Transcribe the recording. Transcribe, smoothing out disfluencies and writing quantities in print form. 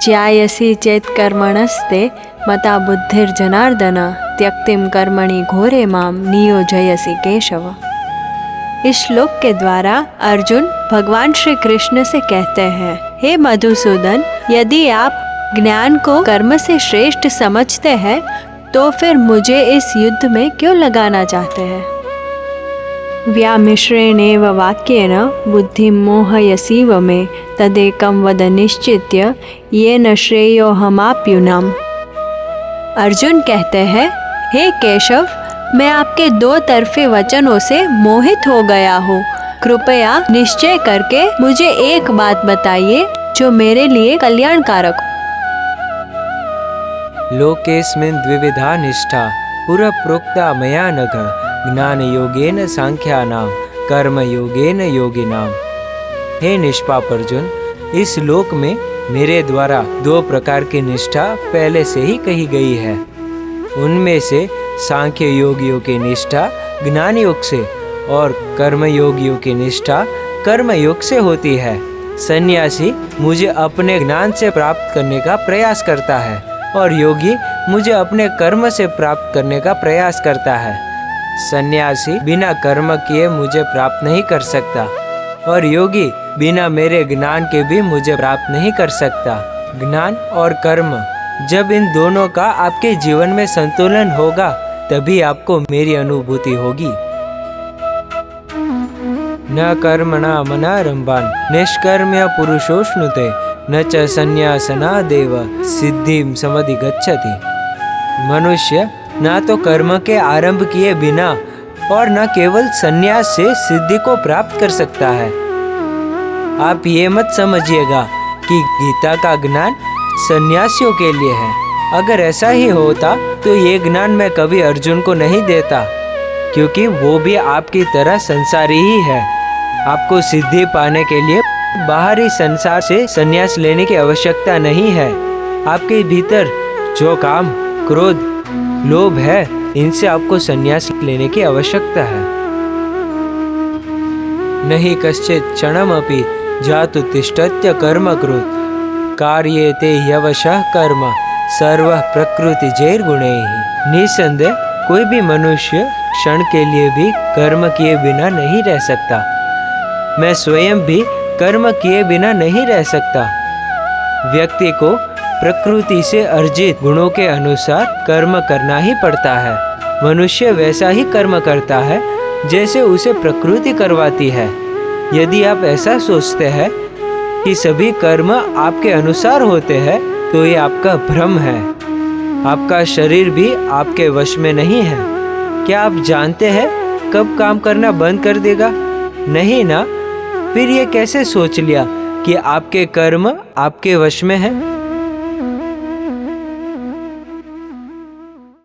ज्यायसि चेत् कर्मणस्ते मता बुद्धिर्जनार्दन त्यक्तिम कर्मणि घोरे माम नियोजयसि केशव। इस श्लोक के द्वारा अर्जुन भगवान श्री कृष्ण से कहते हैं, हे मधुसूदन, यदि आप ज्ञान को कर्म से श्रेष्ठ समझते हैं तो फिर मुझे इस युद्ध में क्यों लगाना चाहते हैं। व्यामिश्रेणेव वाक्येन बुद्धिं मोहयसीव मे तदेकं वद निश्चित्य येन श्रेयोहमाप्युनाम। अर्जुन कहते हैं, हे केशव, मैं आपके दो तरफे वचनों से मोहित हो गया हूँ। कृपया निश्चय करके मुझे एक बात बताइए जो मेरे लिए कल्याणकारक हो। लोकेस्मिन् द्विविधा निष्ठा पुरा प्रोक्ता मया नघ ज्ञान योगेन सांख्यानां कर्म योगेन योगिनां। हे निष्पाप अर्जुन, इस लोक में मेरे द्वारा दो प्रकार की निष्ठा पहले से ही कही गई है। उनमें से सांख्य योगियों की निष्ठा ज्ञान योग से और कर्म योगियों की निष्ठा कर्म योग से होती है। सन्यासी मुझे अपने ज्ञान से प्राप्त करने का प्रयास करता है और योगी मुझे अपने कर्म से प्राप्त करने का प्रयास करता है। सन्यासी बिना कर्म किए मुझे प्राप्त नहीं कर सकता और योगी बिना मेरे ज्ञान के भी मुझे प्राप्त नहीं कर सकता। ज्ञान और कर्म, जब इन दोनों का आपके जीवन में संतुलन होगा तभी आपको मेरी अनुभूति होगी। न कर्मणा मनारंभान निष्कर्म्य पुरुषोष्णुते न च संन्यासना देव सिद्धिं समधिगच्छति। मनुष्य ना तो कर्म के आरंभ किए बिना और न केवल संन्यास से सिद्धि को प्राप्त कर सकता है। आप ये मत समझिएगा कि गीता का ज्ञान सन्यासियों के लिए है। अगर ऐसा ही होता तो ये ज्ञान मैं कभी अर्जुन को नहीं देता, क्योंकि वो भी आपकी तरह संसारी ही है। आपको सिद्धि पाने के लिए बाहरी संसार से संन्यास लेने की आवश्यकता नहीं है। आपके भीतर जो काम, क्रोध, लोभ है, इनसे आपको संन्यास लेने की आवश्यकता है। नहीं कश्चित् क्षणमपि जातु तिष्ठत्य कर्म कृत् कार्येते ह्यवशः कर्म सर्वः प्रकृतिजैर्गुणैः। निसंदेह कोई भी मनुष्य क्षण के लिए भी कर्म किए बिना नहीं रह सकता। मैं स्वयं भी कर्म किए बिना नहीं रह सकता। व्यक्ति को प्रकृति से अर्जित गुणों के अनुसार कर्म करना ही पड़ता है। मनुष्य वैसा ही कर्म करता है जैसे उसे प्रकृति करवाती है। यदि आप ऐसा सोचते हैं कि सभी कर्म आपके अनुसार होते हैं तो ये आपका भ्रम है। आपका शरीर भी आपके वश में नहीं है। क्या आप जानते हैं कब काम करना बंद कर देगा? नहीं ना। फिर ये कैसे सोच लिया कि आपके कर्म आपके वश में है?